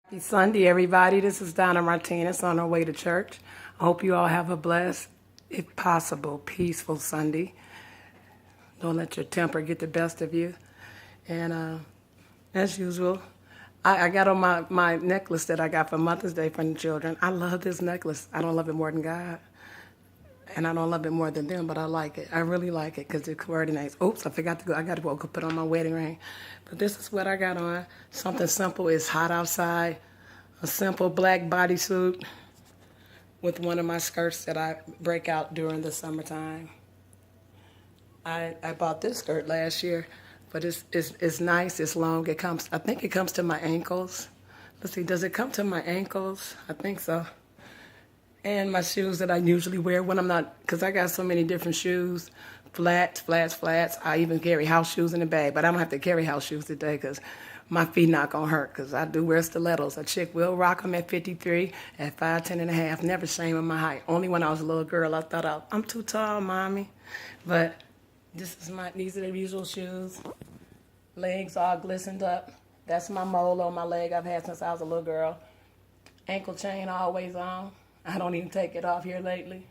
Happy Sunday, everybody. This is Donna Martinez on our way to church. I hope you all have a blessed, if possible, peaceful Sunday. Don't let your temper get the best of you. And as usual, I got on my necklace that I got for Mother's Day from the children. I love this necklace. I don't love it more than God. And I don't love it more than them, but I like it. I really like it because it's coordinates. Oops, I forgot to go. I got to go put on my wedding ring. But this is what I got on. Something simple. It's hot outside. A simple black bodysuit with one of my skirts that I break out during the summertime. I bought this skirt last year, but it's nice. It's long. I think it comes to my ankles. Let's see, does it come to my ankles? I think so. And my shoes that I usually wear when I'm not, because I got so many different shoes, flats. I even carry house shoes in the bag, but I don't have to carry house shoes today because my feet not going to hurt because I do wear stilettos. A chick will rock them at 53, at 5'10" and a half, never shaming my height. Only when I was a little girl I thought I'm too tall, mommy. But these are the usual shoes. Legs all glistened up. That's my mole on my leg I've had since I was a little girl. Ankle chain always on. I don't even take it off here lately.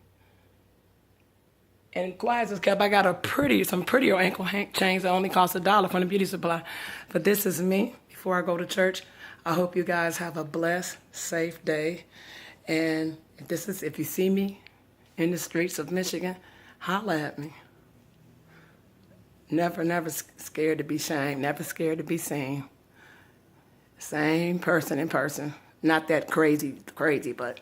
And quiet as kept, I got some prettier ankle chains that only cost $1 from the beauty supply. But this is me before I go to church. I hope you guys have a blessed, safe day. And if you see me in the streets of Michigan, holla at me. Never scared to be shamed. Never scared to be seen. Same person in person. Not that crazy, but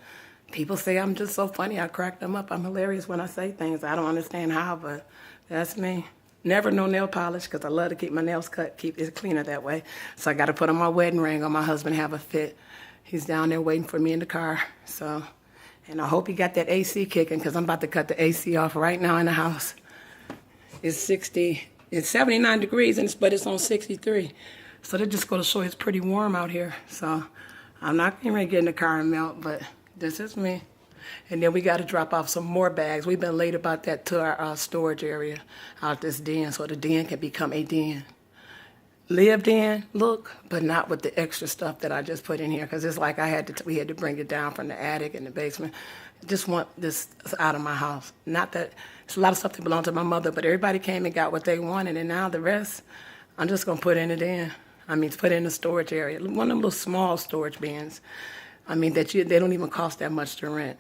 people say I'm just so funny. I crack them up. I'm hilarious when I say things. I don't understand how, but that's me. Never no nail polish because I love to keep my nails cut, keep it cleaner that way. So I got to put on my wedding ring on my husband, have a fit. He's down there waiting for me in the car. And I hope he got that AC kicking because I'm about to cut the AC off right now in the house. It's 79 degrees, but it's on 63. So that just going to show it's pretty warm out here. So I'm not going to get in the car and melt, but this is me. And then we got to drop off some more bags. We've been late about that to our storage area out this den so the den can become a den. Lived in, look, but not with the extra stuff that I just put in here because it's like we had to bring it down from the attic and the basement. I just want this out of my house. Not that it's a lot of stuff that belonged to my mother, but everybody came and got what they wanted, and now the rest, I'm just going to put in the den. Put in the storage area. One of them little small storage bins. They don't even cost that much to rent,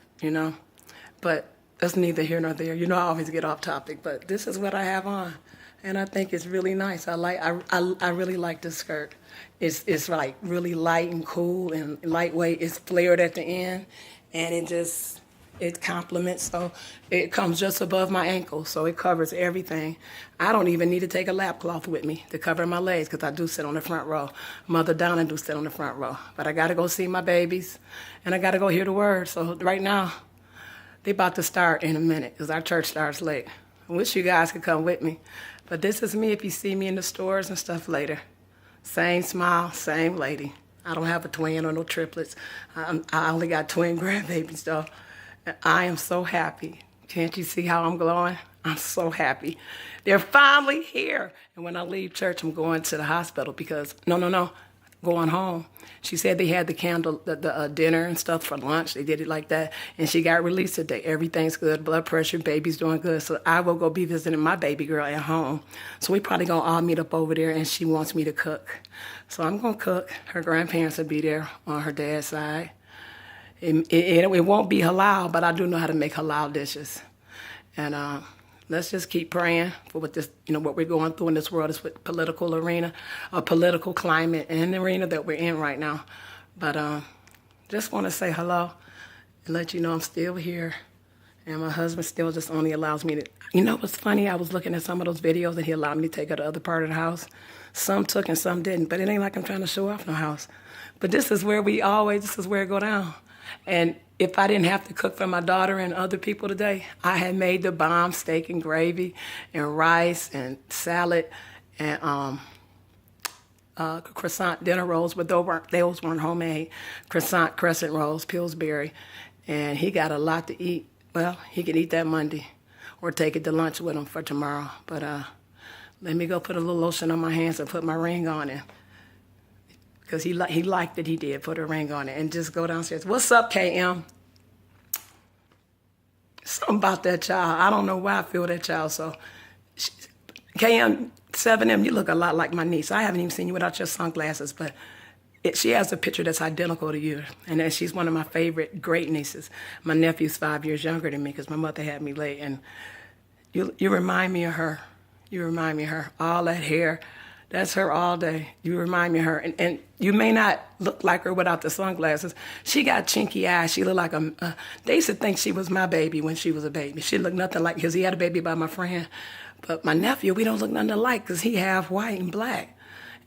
But that's neither here nor there. I always get off topic, but this is what I have on. And I think it's really nice. I really like this skirt. It's like really light and cool and lightweight. It's flared at the end, and it complements. So it comes just above my ankle, so it covers everything. I don't even need to take a lap cloth with me to cover my legs because I do sit on the front row. Mother Donna do sit on the front row. But I got to go see my babies, and I got to go hear the word. So right now, they about to start in a minute because our church starts late. I wish you guys could come with me. But this is me if you see me in the stores and stuff later. Same smile, same lady. I don't have a twin or no triplets. I only got twin grandbabies, though. I am so happy. Can't you see how I'm glowing? I'm so happy. They're finally here. And when I leave church, I'm going to the hospital because, going home. She said they had the dinner and stuff for lunch. They did it like that. And she got released today. Everything's good. Blood pressure, baby's doing good. So I will go be visiting my baby girl at home. So we probably going to all meet up over there, and she wants me to cook. So I'm going to cook. Her grandparents will be there on her dad's side. It won't be halal, but I do know how to make halal dishes. And let's just keep praying for what we're going through in this world, this political arena, a political climate, and the arena that we're in right now. But just want to say hello and let you know I'm still here. And my husband still just only allows me to, what's funny? I was looking at some of those videos and he allowed me to take her to the other part of the house. Some took and some didn't, but it ain't like I'm trying to show off no house. But this is where it go down. And if I didn't have to cook for my daughter and other people today, I had made the bomb steak and gravy and rice and salad and croissant dinner rolls, but those weren't homemade. Croissant crescent rolls, Pillsbury. And he got a lot to eat. Well, he can eat that Monday or take it to lunch with him for tomorrow. But let me go put a little lotion on my hands and put my ring on and because he liked it. He did put a ring on it and just go downstairs. What's up, KM? Something about that child. I don't know why I feel that child. So, KM, 7M, you look a lot like my niece. I haven't even seen you without your sunglasses, but she has a picture that's identical to you. And then she's one of my favorite great nieces. My nephew's 5 years younger than me because my mother had me late. And you remind me of her. You remind me of her. All that hair, that's her all day. You remind me of her. And you may not look like her without the sunglasses. She got chinky eyes. She looked like they used to think she was my baby when she was a baby. She looked nothing like, because he had a baby by my friend. But my nephew, we don't look nothing alike because he half white and black.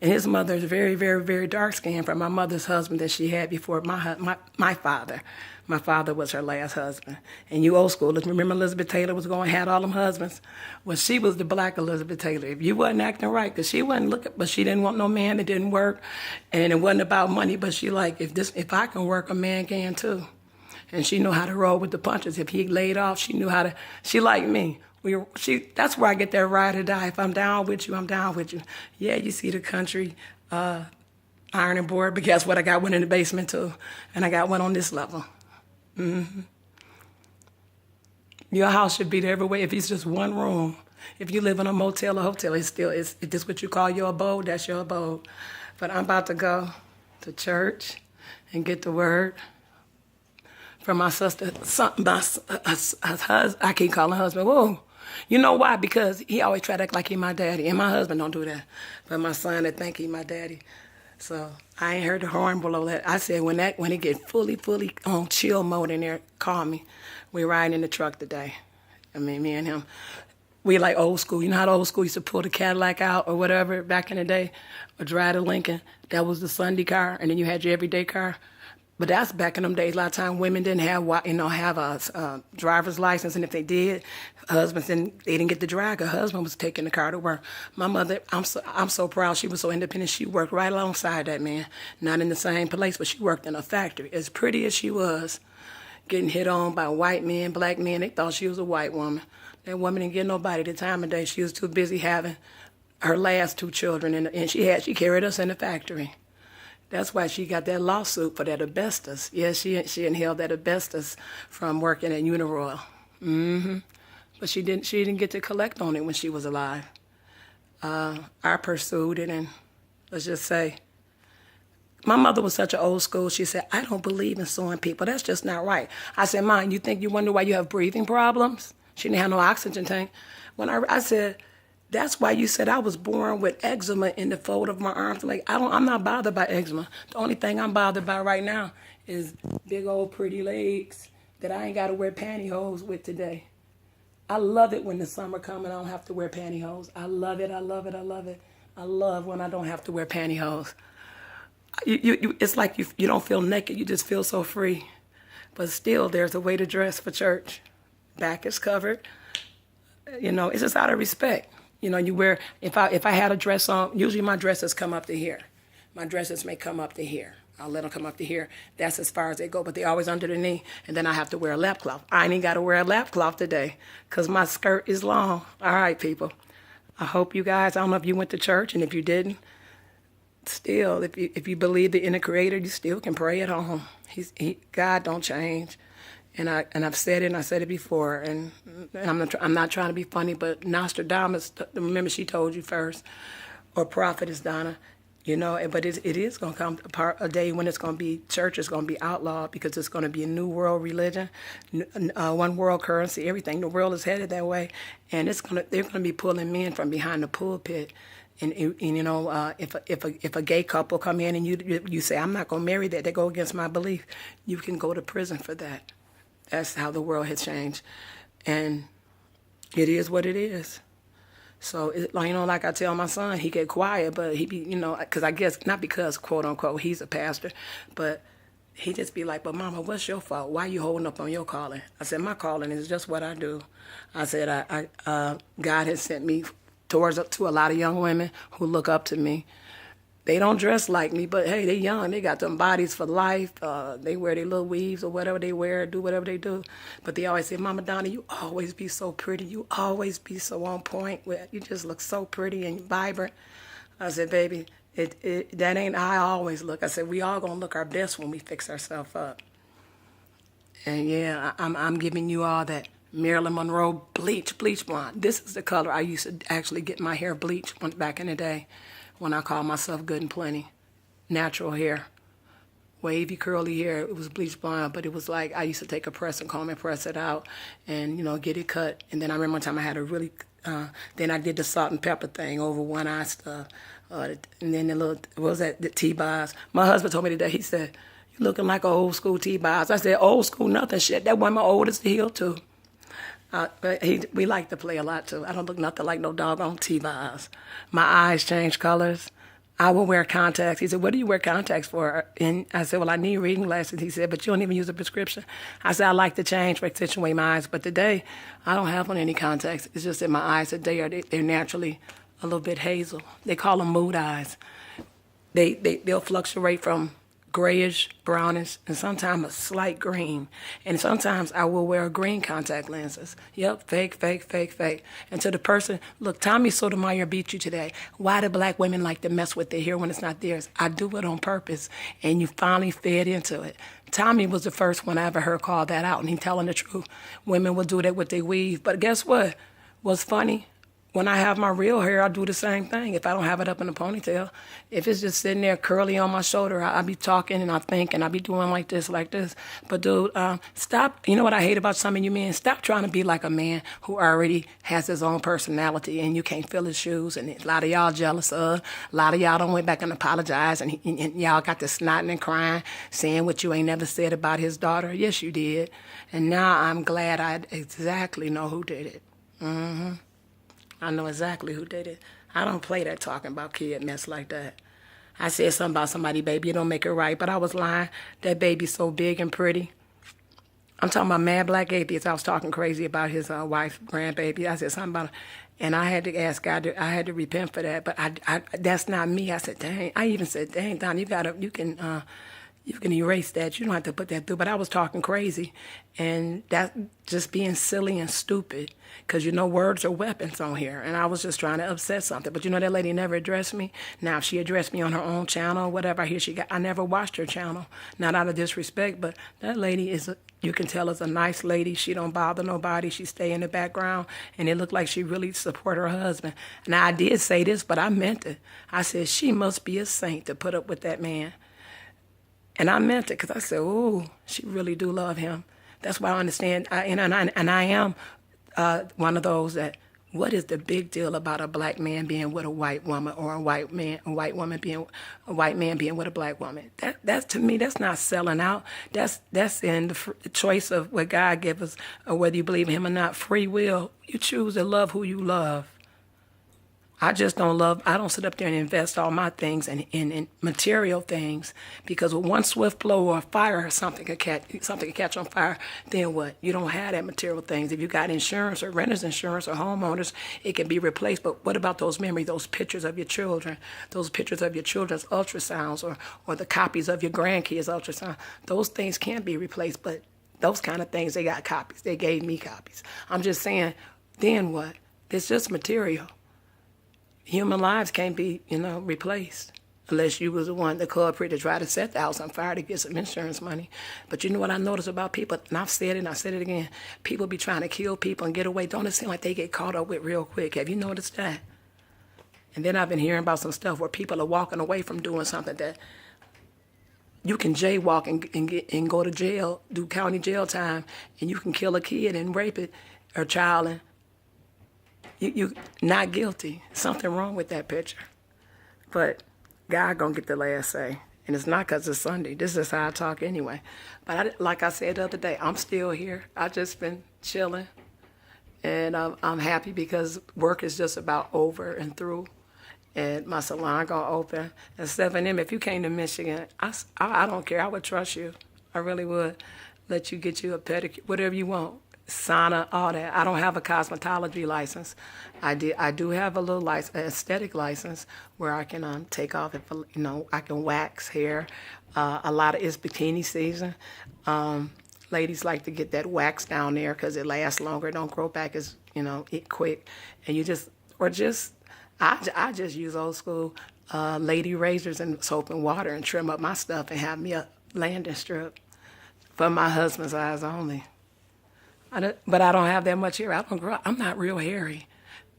And his mother is very, very, very dark-skinned from my mother's husband that she had before my father. My father was her last husband. And you old schoolers, remember Elizabeth Taylor was going, had all them husbands? Well, she was the black Elizabeth Taylor. If you wasn't acting right, because she wasn't looking, but she didn't want no man that didn't work. And it wasn't about money, but she like, if I can work, a man can too. And she knew how to roll with the punches. If he laid off, she knew how to, she liked me. That's where I get that ride or die. If I'm down with you, I'm down with you. Yeah, you see the country ironing board, but guess what? I got one in the basement too, and I got one on this level. Mm-hmm. Your house should be there every way. If it's just one room, if you live in a motel or hotel, if this what you call your abode, that's your abode. But I'm about to go to church and get the word from my sister. I keep calling husband. Whoa. You know why? Because he always try to act like he my daddy. And my husband don't do that. But my son, I think he my daddy. So I ain't heard the horn below that. I said, when it get fully on chill mode in there, call me. We riding in the truck today. I mean, me and him. We like old school. You know how the old school used to pull the Cadillac out or whatever back in the day? Or drive the Lincoln. That was the Sunday car. And then you had your everyday car. But that's back in them days. A lot of times women didn't have a driver's license, and if they did, husbands they didn't get to drive. Her husband was taking the car to work. My mother, I'm so proud. She was so independent. She worked right alongside that man, not in the same place, but she worked in a factory. As pretty as she was, getting hit on by white men, black men, they thought she was a white woman. That woman didn't get nobody the time of day. She was too busy having her last 2 children, and she carried us in the factory. That's why she got that lawsuit for that asbestos. Yes, she inhaled that asbestos from working at Uniroyal. Mm-hmm. But she didn't get to collect on it when she was alive. I pursued it, and let's just say, my mother was such an old school. She said, I don't believe in suing people. That's just not right. I said, Mom, you wonder why you have breathing problems? She didn't have no oxygen tank. When I said, that's why you said I was born with eczema in the fold of my arms. Like, I'm not bothered by eczema. The only thing I'm bothered by right now is big old pretty legs that I ain't got to wear pantyhose with today. I love it when the summer comes and I don't have to wear pantyhose. I love it, I love it, I love it. I love when I don't have to wear pantyhose. It's like you don't feel naked, you just feel so free. But still, there's a way to dress for church. Back is covered. You know, it's just out of respect. You know, you wear, if I had a dress on, usually my dresses come up to here. My dresses may come up to here. I'll let them come up to here. That's as far as they go, but they're always under the knee, and then I have to wear a lap cloth. I ain't got to wear a lap cloth today because my skirt is long. All right, people. I hope you guys, I don't know if you went to church, and if you didn't, still, if you believe in the Creator, you still can pray at home. God don't change. And I've said it, and I said it before, and I'm not trying to be funny, but Nostradamus, remember she told you first, or Prophetess Donna, you know, but it is going to come a day when it's going to be, church is going to be outlawed because it's going to be a new world religion, one world currency, everything. The world is headed that way, and they're going to be pulling men from behind the pulpit. And you know, if a gay couple come in and you say, I'm not going to marry that, they go against my belief, you can go to prison for that. That's how the world has changed. And it is what it is. So, you know, like I tell my son, he get quiet, but he be, you know, because I guess, not because, quote unquote, he's a pastor, but he just be like, but Mama, what's your fault? Why you holding up on your calling? I said, my calling is just what I do. I said, God has sent me to a lot of young women who look up to me. They don't dress like me, but hey, they young. They got them bodies for life. They wear their little weaves or whatever they wear, do whatever they do. But they always say, Mama Donna, you always be so pretty. You always be so on point. You just look so pretty and vibrant. I said, baby, That ain't how I always look. I said we all gonna look our best when we fix ourselves up. And yeah, I'm giving you all that Marilyn Monroe bleach blonde. This is the color I used to actually get my hair bleached back in the day, when I called myself good and plenty. Natural hair, wavy curly hair. It was bleach blonde, but it was like I used to take a pressing comb and press it out, and get it cut. And then I remember one time I had a really. Then I did the salt and pepper thing over one eye stuff, and then the little what was that, the T-bars. My husband told me today. He said, "You looking like an old school T-bars." I said, "Old school nothing, shit. That one my oldest heel too." But we like to play a lot too. I don't look nothing like no doggone T-bars. My eyes change colors. I will wear contacts. He said, "What do you wear contacts for?" And I said, "Well, I need reading glasses." He said, "But you don't even use a prescription." I said, "I like to change for accentuate my eyes, but today I don't have on any contacts. It's just that my eyes today they're naturally a little bit hazel. They call them mood eyes. They'll fluctuate from grayish, brownish, and sometimes a slight green. And sometimes I will wear green contact lenses. Yep, fake. And to the person, look, Tommy Sotomayor beat you today. Why do black women like to mess with their hair when it's not theirs? I do it on purpose, and you finally fed into it. Tommy was the first one I ever heard call that out, and he telling the truth. Women will do that with their weave. But guess what? What's funny? When I have my real hair, I do the same thing. If I don't have it up in a ponytail, if it's just sitting there curly on my shoulder, I be talking and I think and I be doing like this. But dude, stop. You know what I hate about some of you men? Stop trying to be like a man who already has his own personality and you can't fill his shoes. And a lot of y'all jealous of. A lot of y'all don't went back and apologize and y'all got to snotting and crying, saying what you ain't never said about his daughter. Yes, you did. And now I'm glad I exactly know who did it. I know exactly who did it. I don't play that talking about kid mess like that. I said something about somebody, baby, it don't make it right, but I was lying. That baby's so big and pretty. I'm talking about Mad Black Atheist. I was talking crazy about his wife's grandbaby. I said something about, and I had to ask God. I had to repent for that. But I that's not me. I said, dang. I even said, dang, Don, you can erase that. You don't have to put that through. But I was talking crazy, and that just being silly and stupid. Because, words are weapons on here. And I was just trying to upset something. But, that lady never addressed me. Now, if she addressed me on her own channel, whatever, I never watched her channel. Not out of disrespect, but that lady you can tell is a nice lady. She don't bother nobody. She stay in the background. And it looked like she really support her husband. Now, I did say this, but I meant it. I said, she must be a saint to put up with that man. And I meant it because I said, "Ooh, she really do love him." That's why I understand. I am one of those that. What is the big deal about a black man being with a white woman, or a white man being with a black woman? That's to me, that's not selling out. That's in the choice of what God gives us, or whether you believe in Him or not. Free will. You choose to love who you love. I don't sit up there and invest all my things in material things, because with one swift blow or fire or something could catch on fire, then what? You don't have that material things. If you got insurance or renter's insurance or homeowners, it can be replaced. But what about those memories, those pictures of your children, those pictures of your children's ultrasounds, or the copies of your grandkids' ultrasound? Those things can't be replaced, but those kind of things, they got copies. They gave me copies. I'm just saying, then what? It's just material. Human lives can't be, replaced, unless you was the one, the culprit, to try to set the house on fire to get some insurance money. But you know what I noticed about people, and I've said it and I said it again, people be trying to kill people and get away. Don't it seem like they get caught up with real quick? Have you noticed that? And then I've been hearing about some stuff where people are walking away from doing something that you can jaywalk and go to jail, do county jail time, and you can kill a kid and rape it, or child, and you not guilty. Something wrong with that picture. But God gonna get the last say. And it's not because it's Sunday. This is how I talk anyway. But like I said the other day, I'm still here. I just been chilling. And I'm happy because work is just about over and through. And my salon gonna open. And Stephen, if you came to Michigan, I don't care. I would trust you. I really would. Let you get you a pedicure, whatever you want. Sauna, all that. I don't have a cosmetology license. I do have a little aesthetic license where I can take off if I can wax hair. It's bikini season. Ladies like to get that wax down there because it lasts longer. Don't grow back quick. And I just use old school lady razors and soap and water and trim up my stuff and have me a landing strip for my husband's eyes only. But I don't have that much hair. I'm not real hairy.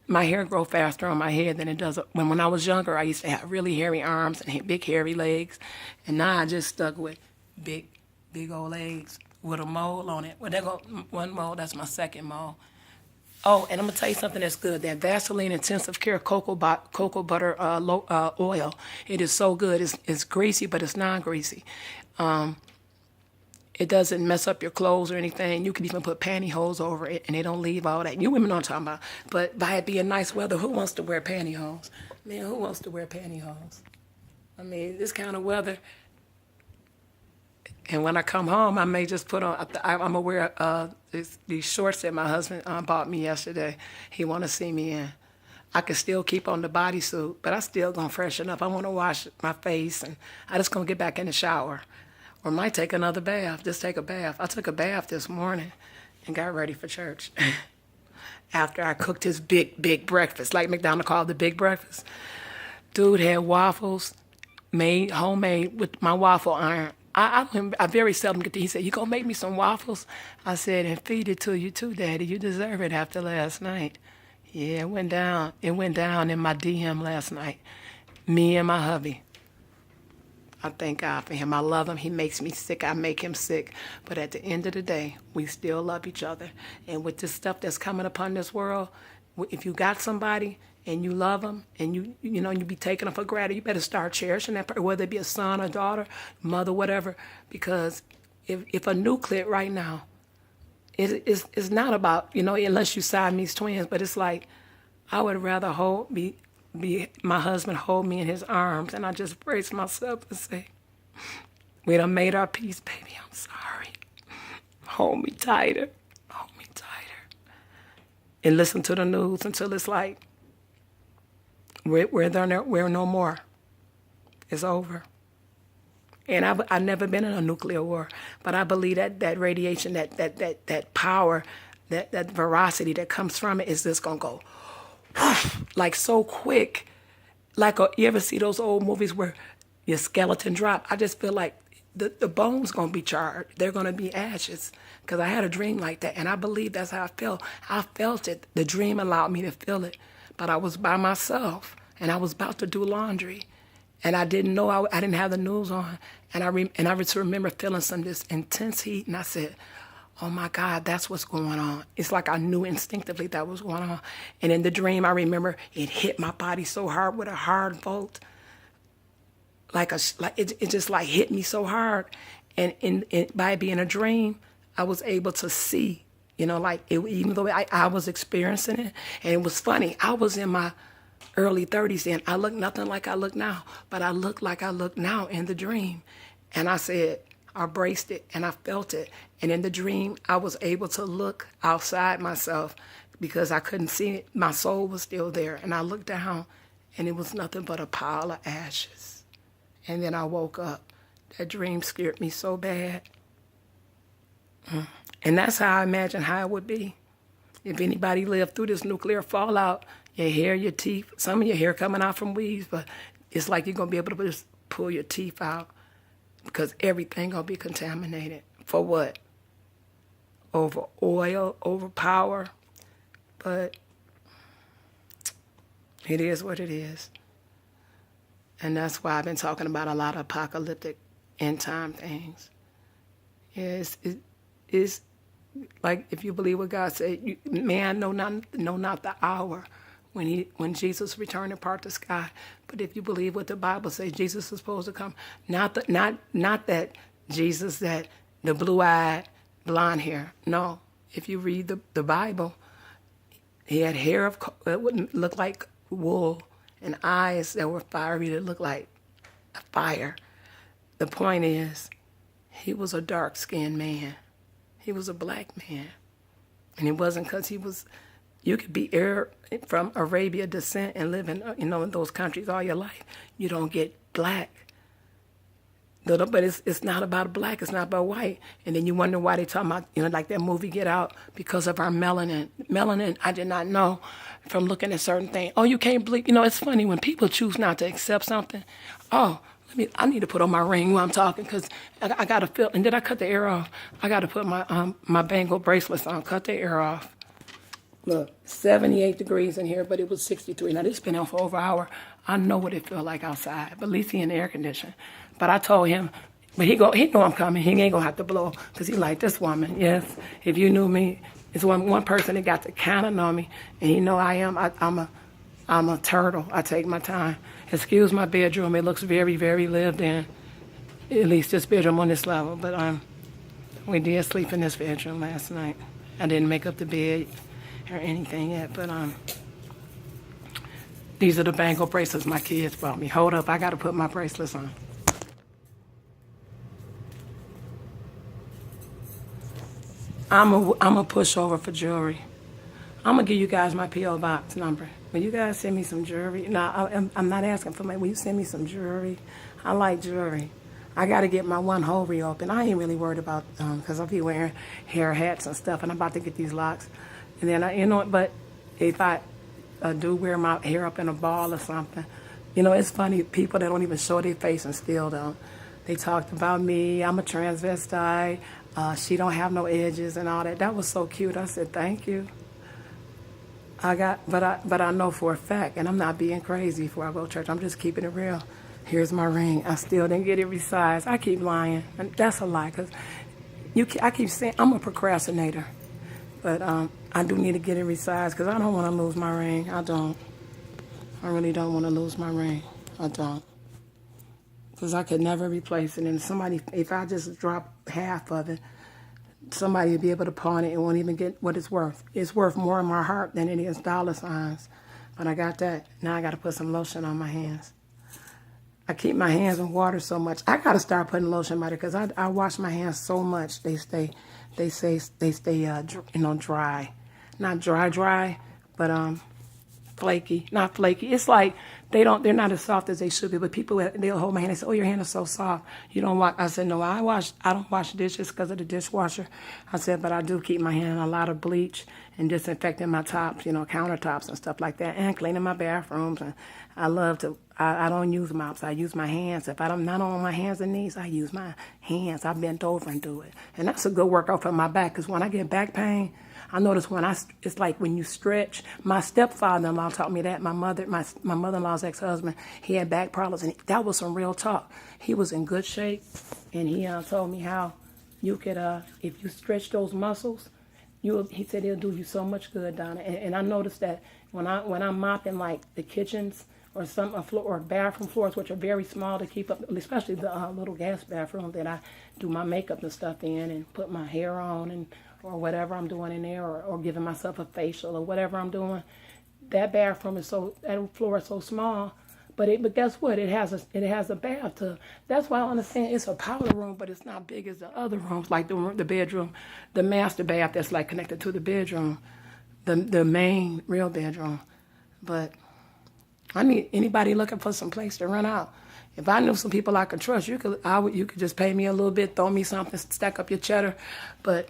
My hair grows faster on my head than it does. When I was younger, I used to have really hairy arms and big hairy legs. And now I just stuck with big old legs with a mole on it. Well, there go one mole. That's my second mole. Oh, and I'm going to tell you something that's good. That Vaseline Intensive Care cocoa butter oil. It is so good. It's greasy, but it's non-greasy. It doesn't mess up your clothes or anything. You can even put pantyhose over it, and they don't leave all that. You women know what I'm talking about. But by it being nice weather, who wants to wear pantyhose? Man, who wants to wear pantyhose? I mean, this kind of weather. And when I come home, I may just put on, I'm going to wear these shorts that my husband bought me yesterday. He want to see me in. I can still keep on the bodysuit, but I still going to freshen up. I want to wash my face, and I just going to get back in the shower. Or might take another bath, just take a bath. I took a bath this morning and got ready for church. After I cooked his big breakfast, like McDonald's called the big breakfast. Dude had waffles, made homemade with my waffle iron. I very seldom get to, he said, you gonna make me some waffles? I said, and feed it to you too, Daddy. You deserve it after last night. Yeah, it went down. It went down in my DM last night. Me and my hubby. I thank God for him. I love him. He makes me sick. I make him sick. But at the end of the day, we still love each other. And with this stuff that's coming upon this world, if you got somebody and you love them and you be taking them for granted, you better start cherishing that person, whether it be a son or daughter, mother, whatever. Because if a nuclear right now, it's not about, unless you Siamese twins, but it's like I would rather be my husband hold me in his arms, and I just brace myself and say, we done made our peace, baby, I'm sorry. Hold me tighter. Hold me tighter. And listen to the news until it's like, we're no more. It's over. And I've never been in a nuclear war, but I believe that radiation, that power, that veracity that comes from it is just going to go like so quick. Like, you ever see those old movies where your skeleton drop? I just feel like the bones going to be charred. They're going to be ashes. Because I had a dream like that, and I believe that's how I felt. I felt it. The dream allowed me to feel it. But I was by myself, and I was about to do laundry. And I didn't know, I didn't have the news on. And I just remember feeling this intense heat, and I said, oh my God, that's what's going on. It's like I knew instinctively that was going on. And in the dream, I remember it hit my body so hard with a hard volt. It just like hit me so hard. And by it being a dream, I was able to see, even though I was experiencing it. And it was funny. I was in my early 30s then. I looked nothing like I look now, but I look like I look now in the dream. And I said, I braced it and I felt it. And in the dream, I was able to look outside myself because I couldn't see it. My soul was still there. And I looked down and it was nothing but a pile of ashes. And then I woke up. That dream scared me so bad. And that's how I imagine how it would be. If anybody lived through this nuclear fallout, your hair, your teeth, some of your hair coming out from weaves, but it's like you're going to be able to just pull your teeth out because everything going to be contaminated. For what? Over oil, over power. But it is what it is. And that's why I've been talking about a lot of apocalyptic end time things. Yeah, it's like if you believe what God said, man know not the hour when Jesus returned and part the sky. But if you believe what the Bible says, Jesus is supposed to come. Not that Jesus, that the blue-eyed, blonde hair. No. If you read the Bible, he had hair that wouldn't look like wool and eyes that were fiery that looked like a fire. The point is, he was a dark-skinned man. He was a black man. And it wasn't because you could be Arab from Arabia descent and live in, in those countries all your life. You don't get black. but it's not about black, it's not about white. And then you wonder why they talking about, like that movie Get Out, because of our melanin. Melanin, I did not know from looking at certain things. Oh, you can't believe, it's funny when people choose not to accept something. Oh, I need to put on my ring while I'm talking, because I got to feel, and did I cut the air off? I got to put my bangle bracelets on, cut the air off. Look, 78 degrees in here, but it was 63. Now, this has been on for over an hour. I know what it feels like outside, but at least he in the air conditioner. But I told him, but he know I'm coming. He ain't going to have to blow, because he like, this woman, yes, if you knew me, it's one person that got to kind of know me, and he know I'm a turtle. I take my time. Excuse my bedroom. It looks very, very lived in, at least this bedroom on this level. But we did sleep in this bedroom last night. I didn't make up the bed or anything yet, but these are the bangle bracelets my kids bought me. Hold up, I got to put my bracelets on. I'm a pushover for jewelry. I'm going to give you guys my P.O. box number. Will you guys send me some jewelry? No, I'm not asking for money. Will you send me some jewelry? I like jewelry. I got to get my one hole reopened. I ain't really worried about, because I'll be wearing hair hats and stuff, and I'm about to get these locks. And then, but if I do wear my hair up in a ball or something, it's funny, people that don't even show their face and still don't. They talked about me, I'm a transvestite, she don't have no edges and all that. That was so cute. I said, thank you. But I know for a fact, and I'm not being crazy before I go to church, I'm just keeping it real. Here's my ring. I still didn't get it resized. I keep lying. And that's a lie, because I keep saying I'm a procrastinator. But I do need to get it resized, because I don't want to lose my ring. I don't. I really don't want to lose my ring. I don't. Because I could never replace it. And if I just drop half of it, somebody would be able to pawn it and won't even get what it's worth. It's worth more in my heart than it is dollar signs. But I got that. Now I got to put some lotion on my hands. I keep my hands in water so much. I got to start putting lotion on it, because I wash my hands so much. They stay dry. Not dry, but flaky. Not flaky. It's like they're not as soft as they should be. But people, they'll hold my hand and say, "Oh, your hand is so soft. You don't wash." I said, "No, I don't wash dishes because of the dishwasher." I said, "But I do keep my hand in a lot of bleach and disinfecting my tops, countertops and stuff like that, and cleaning my bathrooms. And I love to. I don't use mops. I use my hands. If I'm not on my hands and knees, I use my hands. I bent over and do it, and that's a good workout for my back. Because when I get back pain, I notice it's like when you stretch. My stepfather-in-law taught me that. My mother-in-law's ex-husband, he had back problems, and that was some real talk. He was in good shape, and he told me how you could, if you stretch those muscles, he said it'll do you so much good, Donna. And I noticed that when I'm mopping like the kitchens or or bathroom floors, which are very small to keep up, especially the little gas bathroom that I do my makeup and stuff in and put my hair on or whatever I'm doing in there, or giving myself a facial or whatever I'm doing. That floor is so small, but guess what? It has a bathtub. That's why I understand it's a powder room, but it's not big as the other rooms, like the bedroom, the master bath that's like connected to the bedroom, the main real bedroom. But I need anybody looking for some place to rent out. If I knew some people I could trust, you could just pay me a little bit, throw me something, stack up your cheddar. But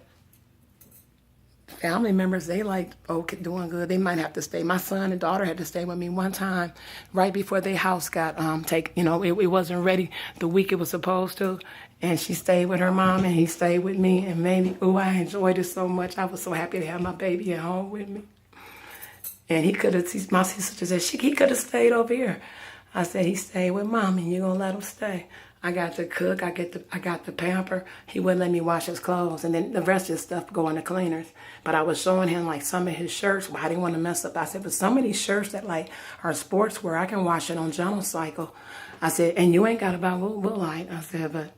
family members, they doing good. They might have to stay. My son and daughter had to stay with me one time right before their house got taken. It wasn't ready the week it was supposed to. And she stayed with her mom and he stayed with me. And I enjoyed it so much. I was so happy to have my baby at home with me. And my sister said, he could have stayed over here. I said, he stayed with Mommy. You're going to let him stay. I got to cook. I got the pamper. He wouldn't let me wash his clothes. And then the rest of his stuff go in the cleaners. But I was showing him like some of his shirts. Well, I didn't want to mess up. I said, but some of these shirts that are sportswear, I can wash it on Cycle. I said, and you ain't got to buy Woolite. I said, but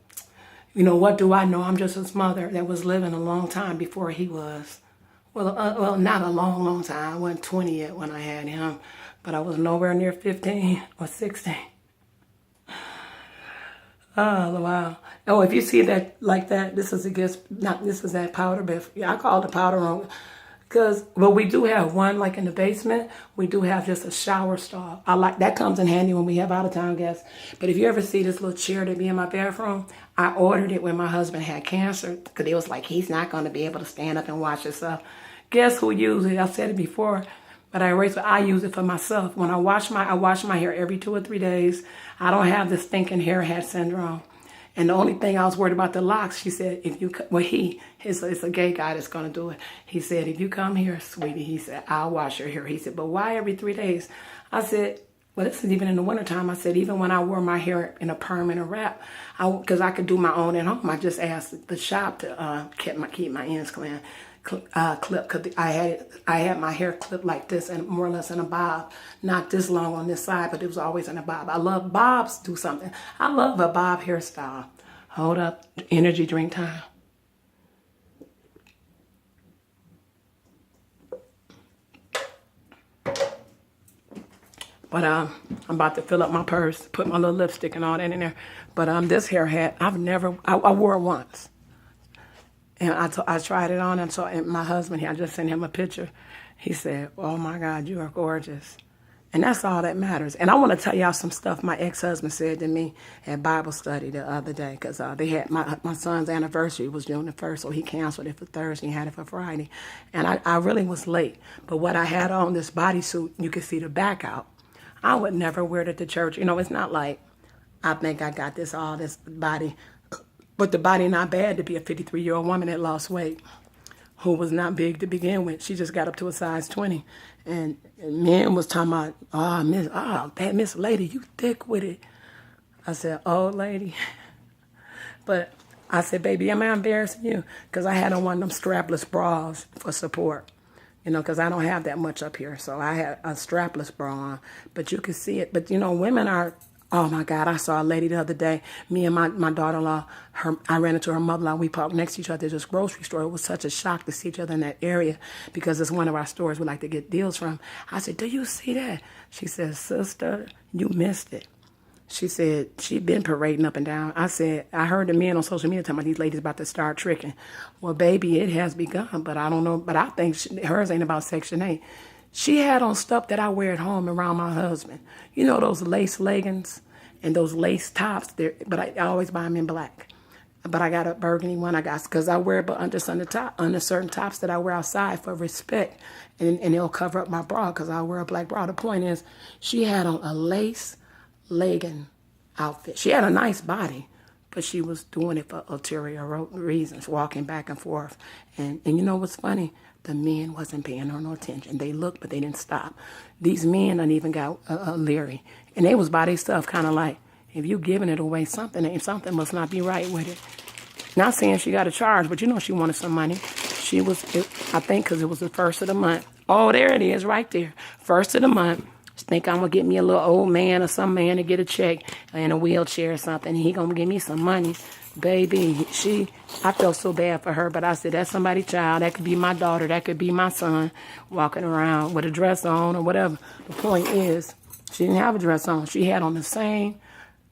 what do I know? I'm just his mother that was living a long time before he was. Well, not a long, long time. I wasn't 20 yet when I had him, but I was nowhere near 15 or 16. Oh, wow. Oh, if you see that like that, this is that powder bath. Yeah, I call it the powder room Well, we do have one, like in the basement, we do have just a shower stall. I like, that comes in handy when we have out-of-town guests. But if you ever see this little chair that be in my bathroom, I ordered it when my husband had cancer, because it was like, he's not going to be able to stand up and wash himself. Guess who used it? I said it before, but I use it for myself. When I wash my hair every 2 or 3 days. I don't have this stinking hair hat syndrome. And the only thing I was worried about the locks, she said, it's a gay guy that's going to do it. He said, if you come here, sweetie, he said, I'll wash your hair. He said, but why every 3 days? I said, well, this is even in the wintertime. I said, even when I wore my hair in a perm and a wrap, because I could do my own at home, I just asked the shop to keep my ends clean. Clip, because I had my hair clipped like this and more or less in a bob, not this long on this side, but it was always in a bob. I love bobs do something. I love a bob hairstyle. Hold up, energy drink time. But I'm about to fill up my purse, put my little lipstick and all that in there. But this hair hat, I wore it once. And I tried it on, and so my husband, I just sent him a picture. He said, oh my God, you are gorgeous. And that's all that matters. And I want to tell y'all some stuff my ex-husband said to me at Bible study the other day, because they had my son's anniversary was June the 1st, so he canceled it for Thursday and had it for Friday. And I really was late. But what I had on, this bodysuit, you could see the back out. I would never wear it to church. You know, it's not like I think I got this body. But the body not bad to be a 53-year-old woman that lost weight, who was not big to begin with. She just got up to a size 20. And men was talking about, that Miss Lady, you thick with it. I said, old lady. But I said, baby, am I embarrassing you? Because I had on one of them strapless bras for support. You know, because I don't have that much up here. So I had a strapless bra on. But you can see it. But, you know, women are... Oh, my God, I saw a lady the other day. Me and my daughter-in-law, I ran into her mother-in-law. We parked next to each other at this grocery store. It was such a shock to see each other in that area because it's one of our stores we like to get deals from. I said, do you see that? She said, sister, you missed it. She said, she'd been parading up and down. I said, I heard the men on social media talking about these ladies about to start tricking. Well, baby, it has begun, but I don't know. But I think hers ain't about Section 8. She had on stuff that I wear at home around my husband. You know those lace leggings and those lace tops? But I always buy them in black. But I got a burgundy one. Because I wear it but under certain tops that I wear outside for respect. And it'll cover up my bra because I wear a black bra. The point is, she had on a lace legging outfit. She had a nice body, but she was doing it for ulterior reasons, walking back and forth. And you know what's funny? The men wasn't paying her no attention. They looked, but they didn't stop. These men done even got leery. And they was by their stuff kind of like, if you giving it away, something must not be right with it. Not saying she got a charge, but you know she wanted some money. I think because it was the first of the month. Oh, there it is right there. First of the month. Think I'm going to get me a little old man or some man to get a check in a wheelchair or something. He going to give me some money. Baby, I felt so bad for her, but I said, that's somebody's child. That could be my daughter. That could be my son walking around with a dress on or whatever. The point is, she didn't have a dress on. She had on the same,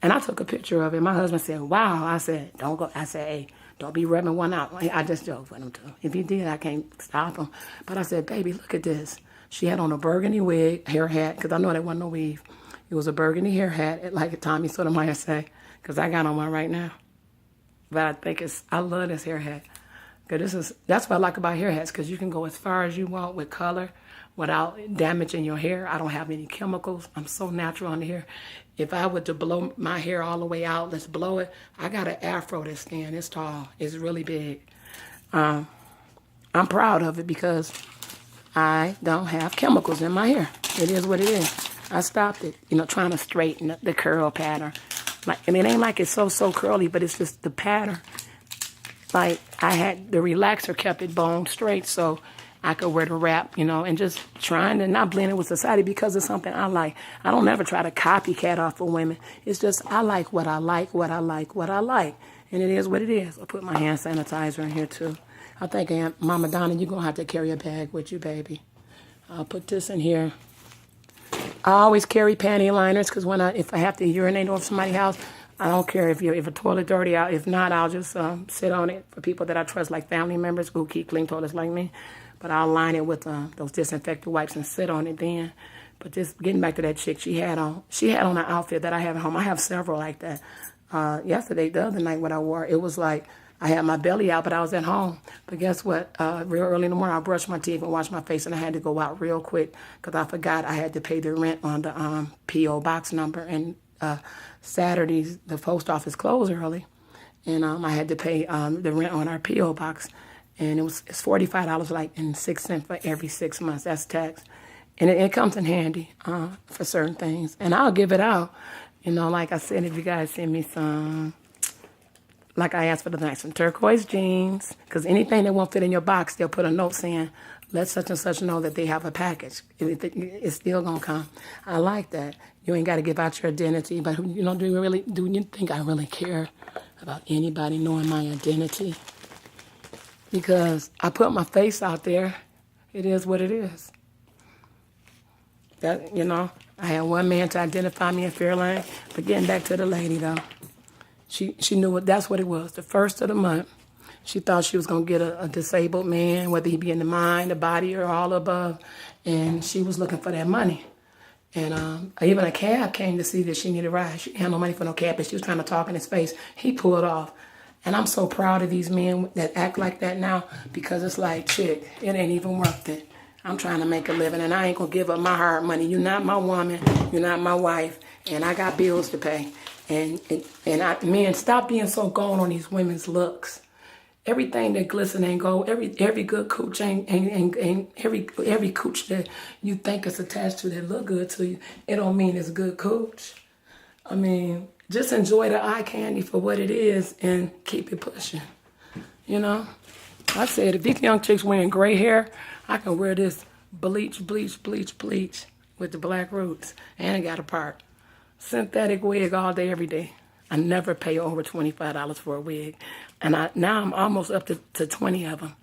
and I took a picture of it. My husband said, wow. I said, don't go. I said, hey, don't be rubbing one out. I just joked with him, too. If he did, I can't stop him. But I said, baby, look at this. She had on a burgundy wig, hair hat, because I know that wasn't no weave. It was a burgundy hair hat, like Tommy Sotomayor say, because I got on one right now. But I love this hair hat. Because that's what I like about hair hats, because you can go as far as you want with color without damaging your hair. I don't have any chemicals. I'm so natural on the hair. If I were to blow my hair all the way out, let's blow it. I got an afro that's thin. It's tall. It's really big. I'm proud of it because I don't have chemicals in my hair. It is what it is. I stopped it, trying to straighten the curl pattern. It ain't like it's so curly, but it's just the pattern. Like, I had the relaxer kept it bone straight so I could wear the wrap, and just trying to not blend it with society because it's something I like. I don't ever try to copycat off of women. It's just I like what I like, what I like, what I like. And it is what it is. I'll put my hand sanitizer in here, too. I think, Mama Donna, you're going to have to carry a bag with you, baby. I'll put this in here. I always carry panty liners because if I have to urinate over somebody's house, I don't care if a toilet dirty. If not, I'll just sit on it for people that I trust, like family members who keep clean toilets like me. But I'll line it with those disinfectant wipes and sit on it then. But just getting back to that chick, she had on an outfit that I have at home. I have several like that. Yesterday, the other night, what I wore, it was like I had my belly out, but I was at home. But guess what? Real early in the morning, I brushed my teeth and washed my face, and I had to go out real quick because I forgot I had to pay the rent on the P.O. box number. And Saturdays, the post office closed early, and I had to pay the rent on our P.O. box. And it's $45 like and 6 cents for every 6 months. That's tax. And it comes in handy for certain things. And I'll give it out. Like I said, if you guys send me some, like I asked for the night, some turquoise jeans. Because anything that won't fit in your box, they'll put a note saying, let such and such know that they have a package. It's still going to come. I like that. You ain't got to give out your identity. But, do you think I really care about anybody knowing my identity? Because I put my face out there. It is what it is. That, I had one man to identify me in Fairlane. But getting back to the lady, though, she knew that's what it was. The first of the month, she thought she was going to get a disabled man, whether he be in the mind, the body, or all above. And she was looking for that money. And even a cab came to see that she needed a ride. She had no money for no cab, but she was trying to talk in his face. He pulled off. And I'm so proud of these men that act like that now, because it's like, chick, it ain't even worth it. I'm trying to make a living, and I ain't going to give up my hard money. You're not my woman. You're not my wife. And I got bills to pay. And men, stop being so gone on these women's looks. Everything that glisten ain't gold. Every good cooch ain't every cooch that you think is attached to that look good to you, it don't mean it's good cooch. I mean, just enjoy the eye candy for what it is and keep it pushing. I said, if these young chicks wearing gray hair, I can wear this bleach with the black roots. And I got a part. Synthetic wig all day, every day. I never pay over $25 for a wig. And now I'm almost up to 20 of them.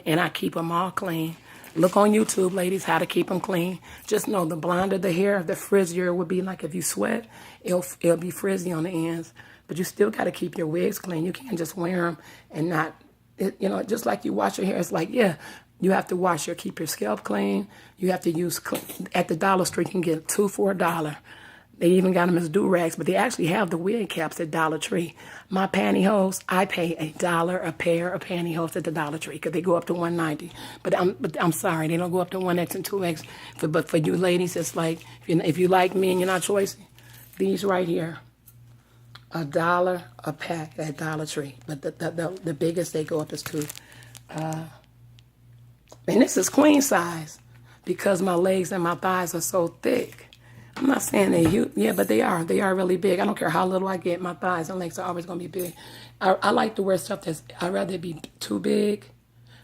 And I keep them all clean. Look on YouTube, ladies, how to keep them clean. Just know the blonder the hair, the frizzier it would be. Like if you sweat, it'll be frizzy on the ends. But you still got to keep your wigs clean. You can't just wear them and not, just like you wash your hair. It's like, yeah, you have to keep your scalp clean. You have to use, at the Dollar Store, you can get 2 for $1. They even got them as do-rags, but they actually have the wig caps at Dollar Tree. My pantyhose, I pay $1 a pair of pantyhose at the Dollar Tree because they go up to $1.90. But I'm sorry, they don't go up to 1X and 2X. But for you ladies, it's like, if you like me and you're not choosy, these right here, $1 a pack at Dollar Tree. But the biggest they go up is 2. And this is queen size because my legs and my thighs are so thick. I'm not saying they're huge. Yeah, but they are. They are really big. I don't care how little I get. My thighs and legs are always going to be big. I like to wear stuff I'd rather it be too big.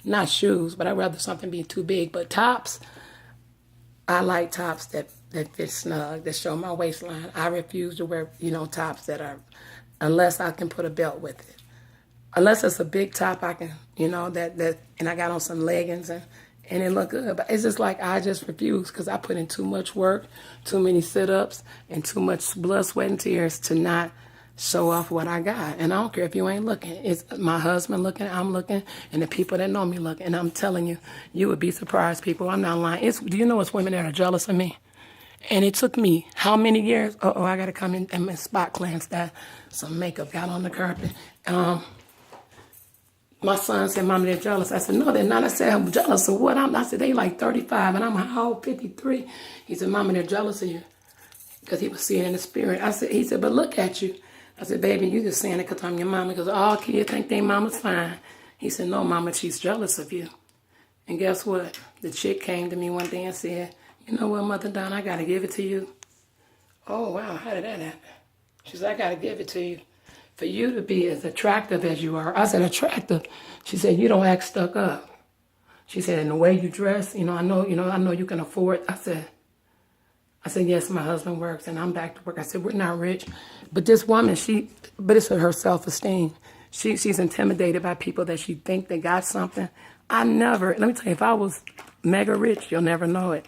Not shoes, but I'd rather something be too big. But tops, I like tops that fit snug, that show my waistline. I refuse to wear, tops that are, unless I can put a belt with it. Unless it's a big top, I can, and I got on some leggings and it looked good. But it's just like I just refuse because I put in too much work, too many sit-ups, and too much blood, sweat, and tears to not show off what I got. And I don't care if you ain't looking. It's my husband looking, I'm looking, and the people that know me looking. And I'm telling you, you would be surprised, people. I'm not lying. Do you know it's women that are jealous of me? And it took me how many years? I got to come in and spot cleanse that. Some makeup got on the carpet. My son said, Mama, they're jealous. I said, no, they're not. I said, I'm jealous of what? I said, they like 35, and I'm how old, 53. He said, Mama, they're jealous of you. Because he was seeing in the spirit. He said, but look at you. I said, baby, you just saying it because I'm your mama. Because all kids think their mama's fine. He said, no, Mama, she's jealous of you. And guess what? The chick came to me one day and said, you know what, Mother Donna, I got to give it to you. Oh, wow, how did that happen? She said, I got to give it to you. For you to be as attractive as you are. I said, attractive? She said, you don't act stuck up. She said, and the way you dress, I know you can afford. I said, yes, my husband works and I'm back to work. I said, we're not rich. But this woman, but it's her self-esteem. She's intimidated by people that she think they got something. Let me tell you, if I was mega rich, you'll never know it.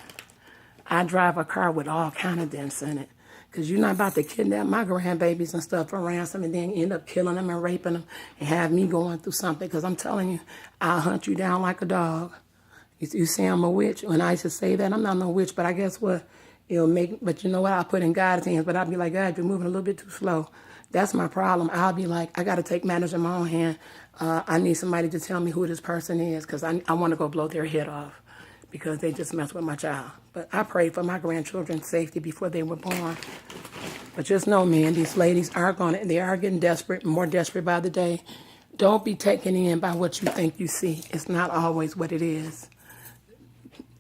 I drive a car with all kind of dents in it. Because you're not about to kidnap my grandbabies and stuff for ransom and then end up killing them and raping them and have me going through something. Because I'm telling you, I'll hunt you down like a dog. You say I'm a witch. When I used to say that, I'm not no witch. But I guess what? But you know what? I'll put in God's hands. But I'll be like, God, you're moving a little bit too slow. That's my problem. I'll be like, I got to take matters in my own hand. I need somebody to tell me who this person is because I want to go blow their head off because they just messed with my child. But I prayed for my grandchildren's safety before they were born. But just know, man, these ladies they are getting desperate, more desperate by the day. Don't be taken in by what you think you see. It's not always what it is.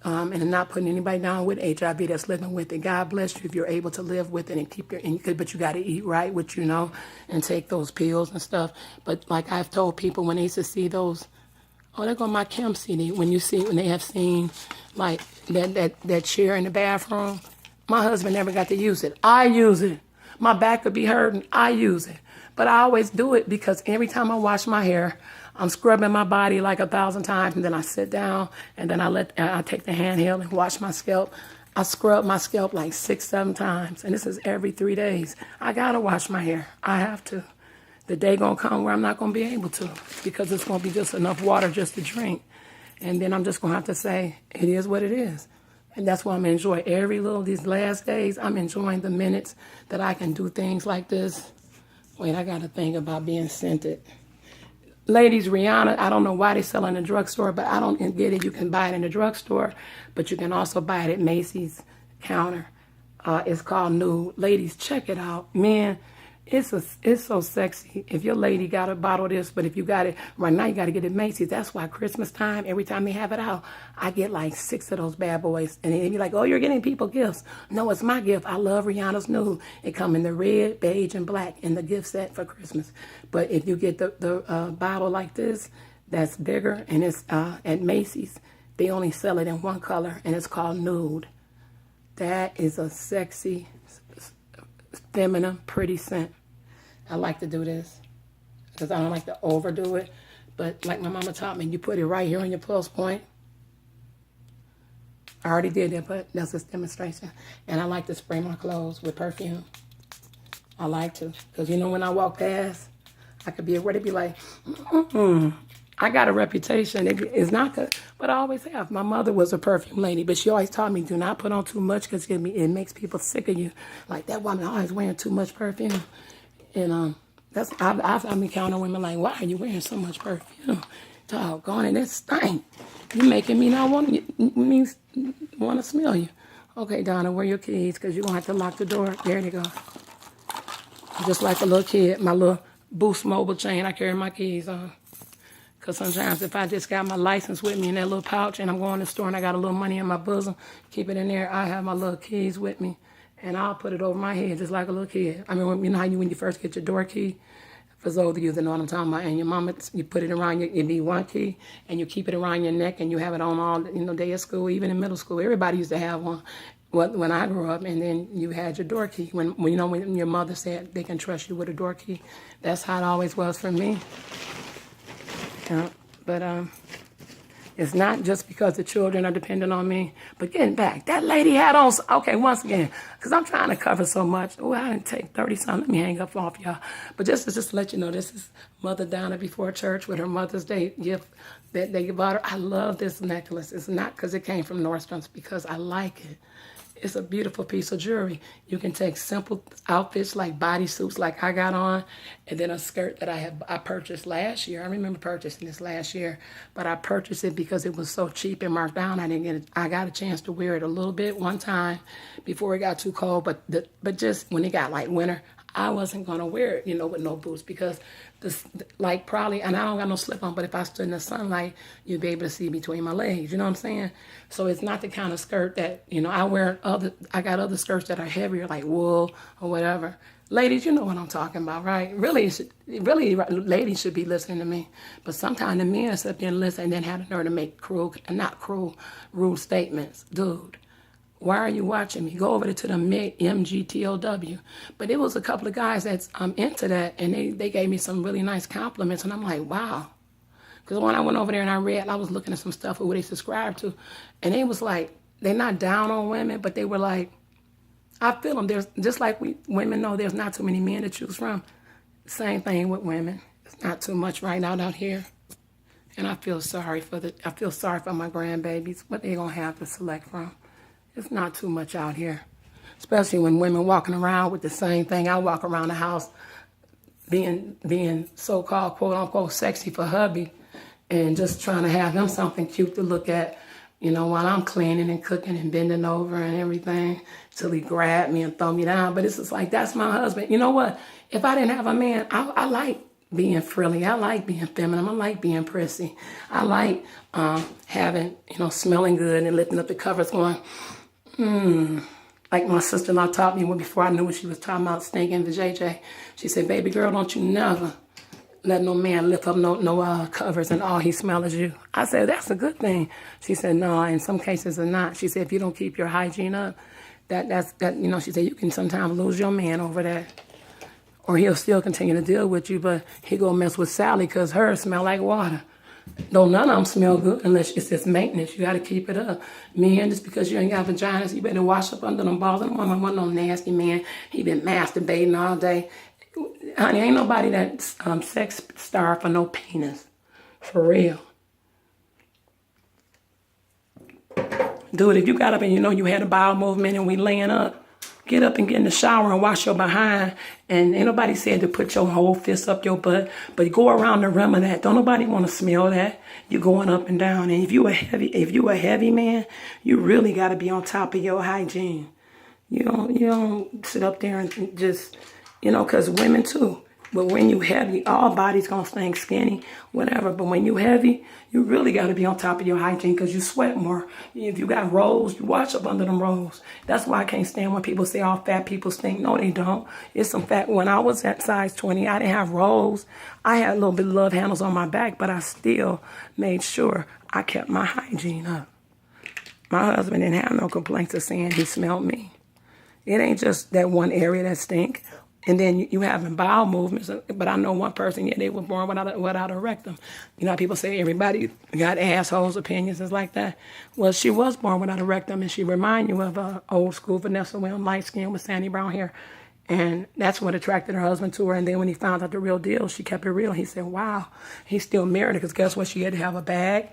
And I'm not putting anybody down with HIV that's living with it. God bless you if you're able to live with it and keep but you got to eat right, which you know, and take those pills and stuff. But like I've told people when they used to see those, oh, there go my Kim CD. When they have seen like that chair in the bathroom, my husband never got to use it. I use it. My back could be hurting. I use it. But I always do it because every time I wash my hair, I'm scrubbing my body like 1,000 times, and then I sit down, and then I take the handheld and wash my scalp. I scrub my scalp like 6, 7 times, and this is every 3 days. I gotta wash my hair. I have to. The day gonna come where I'm not gonna be able to because it's gonna be just enough water just to drink, and then I'm just gonna have to say it is what it is, and that's why I'm enjoying these last days. I'm enjoying the minutes that I can do things like this. Wait, I gotta think about being scented. Ladies, Rihanna, I don't know why they sell it in the drugstore, but I don't get it. You can buy it in the drugstore, but you can also buy it at Macy's counter. It's called Nude. Ladies, check it out. Men, it's so sexy. If your lady got a bottle of this, but if you got it right now, you got to get it at Macy's. That's why Christmas time, every time they have it out, I get like 6 of those bad boys. And they be like, oh, you're getting people gifts. No, it's my gift. I love Rihanna's Nude. It come in the red, beige, and black in the gift set for Christmas. But if you get the bottle like this, that's bigger, and it's at Macy's, they only sell it in one color, and it's called Nude. That is a sexy, feminine, pretty scent. I like to do this because I don't like to overdo it. But like my mama taught me, you put it right here on your pulse point. I already did that, but that's a demonstration. And I like to spray my clothes with perfume. I like to because, you know, when I walk past, I could be where they be like, I got a reputation. It's not good, but I always have. My mother was a perfume lady, but she always taught me, do not put on too much because it makes people sick of you. Like that woman always wearing too much perfume. And I've been encountering women like, why are you wearing so much perfume? Doggone it, it stink. You making me not want to smell you. Okay, Donna, where your keys? Because you're going to have to lock the door. There they go. Just like a little kid, my little Boost mobile chain, I carry my keys on. Because sometimes if I just got my license with me in that little pouch and I'm going to the store and I got a little money in my bosom, keep it in there, I have my little keys with me. And I'll put it over my head just like a little kid. I mean, you know how when you first get your door key? For those of you that know what I'm talking about, and your mama, you put it around it be one key, and you keep it around your neck, and you have it on all, day of school, even in middle school. Everybody used to have one when I grew up, and then you had your door key. When your mother said they can trust you with a door key, that's how it always was for me. But it's not just because the children are dependent on me. But getting back, that lady had on, okay, once again, because I'm trying to cover so much. Oh, I didn't take 30-something. Let me hang up off y'all. But just to let you know, this is Mother Donna before church with her Mother's Day gift that they bought her. I love this necklace. It's not because it came from Nordstrom's, because I like it. It's a beautiful piece of jewelry. You can take simple outfits like bodysuits like I got on, and then a skirt that I purchased last year. I remember purchasing this last year, but I purchased it because it was so cheap and marked down. I got a chance to wear it a little bit one time before it got too cold, but just when it got like winter, I wasn't gonna wear it, with no boots because probably, and I don't got no slip on, but if I stood in the sunlight, you'd be able to see between my legs, you know what I'm saying? So it's not the kind of skirt that, I got other skirts that are heavier, like wool or whatever. Ladies, you know what I'm talking about, right? Really, ladies should be listening to me. But sometimes the men sit there and listen and then have the nerve to make rude statements. Dude, why are you watching me? Go over to the MGTOW. But it was a couple of guys that's into that, and they gave me some really nice compliments, and I'm like, wow. Because when I went over there and I was looking at some stuff of who they subscribed to, and they was like, they're not down on women, but they were like, I feel them. There's just like women know there's not too many men to choose from. Same thing with women. It's not too much right now out here. And I feel sorry for my grandbabies, what they gonna have to select from. It's not too much out here. Especially when women walking around with the same thing. I walk around the house being so-called quote unquote sexy for hubby and just trying to have him something cute to look at, while I'm cleaning and cooking and bending over and everything till he grab me and throw me down. But it's just like, that's my husband. You know what? If I didn't have a man, I like being frilly. I like being feminine. I like being prissy. I like having, smelling good and lifting up the covers going, Like my sister-in-law taught me before I knew what she was talking about, stinking the JJ. She said, baby girl, don't you never let no man lift up no covers and all he smells is you. I said, that's a good thing. She said, no, in some cases it's not. She said, if you don't keep your hygiene up, she said, you can sometimes lose your man over that. Or he'll still continue to deal with you, but he go mess with Sally because hers smell like water. Don't none of them smell good unless it's just maintenance. You got to keep it up. Men, just because you ain't got vaginas, you better wash up under them balls. And one no nasty man. He been masturbating all day. Honey, ain't nobody that sex starved for no penis. For real. Dude, if you got up and you had a bowel movement and we laying up, get up and get in the shower and wash your behind. And ain't nobody said to put your whole fist up your butt, but go around the rim of that. Don't nobody want to smell that. You're going up and down. And if you a heavy man, you really got to be on top of your hygiene. You don't sit up there and just, because women too. But when you heavy, all bodies gonna stay skinny, whatever. But when you heavy, you really got to be on top of your hygiene because you sweat more. If you got rolls, you wash up under them rolls. That's why I can't stand when people say all fat people stink. No, they don't. It's some fat. When I was at size 20, I didn't have rolls. I had a little bit of love handles on my back, but I still made sure I kept my hygiene up. My husband didn't have no complaints of saying he smelled me. It ain't just that one area that stink. And then you having bowel movements. But I know one person, they were born without a rectum. How people say everybody got assholes, opinions, is like that. Well, she was born without a rectum, and she remind you of old school Vanessa Williams, light skin with sandy brown hair. And that's what attracted her husband to her. And then when he found out the real deal, she kept it real. He said, wow, he's still married because guess what? She had to have a bag.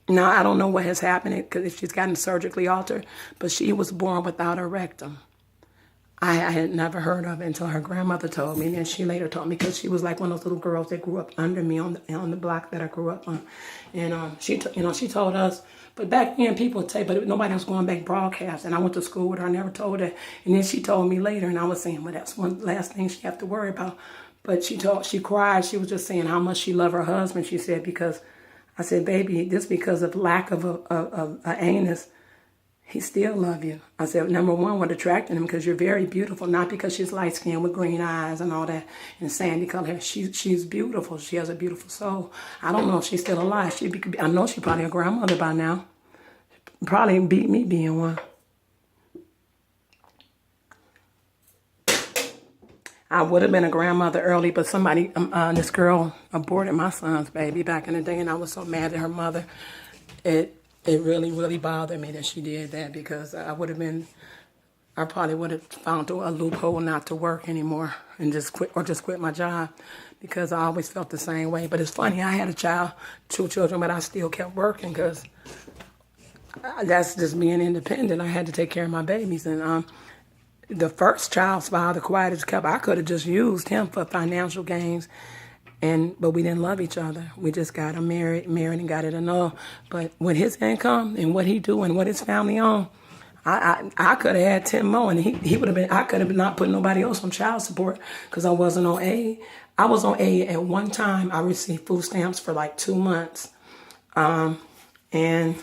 Now, I don't know what has happened because if she's gotten surgically altered, but she was born without a rectum. I had never heard of it until her grandmother told me, and then she later told me because she was like one of those little girls that grew up under me on the block that I grew up on, and she told us. But back then, people would say, but nobody was going back broadcast, and I went to school with her. I never told her, and then she told me later, and I was saying, well, that's one last thing she have to worry about. But she cried. She was just saying how much she loved her husband. She said because I said, baby, just because of lack of a anus. He still love you. I said, number one, what attracted him, because you're very beautiful, not because she's light-skinned with green eyes and all that and sandy color hair. She's beautiful. She has a beautiful soul. I don't know if she's still alive. I know she's probably a grandmother by now. Probably beat me being one. I would have been a grandmother early, but this girl aborted my son's baby back in the day, and I was so mad at her mother. It really, really bothered me that she did that because I probably would have found a loophole not to work anymore and just quit my job because I always felt the same way. But it's funny, I had two children, but I still kept working because that's just being independent. I had to take care of my babies. And the first child's father, quiet as kept, I could have just used him for financial gains. But we didn't love each other. We just got him married and got it annulled. But with his income and what he do and what his family own, I could have had 10 more, and he would have been. I could have not put nobody else on child support because I wasn't on aid. I was on aid at one time. I received food stamps for like 2 months, and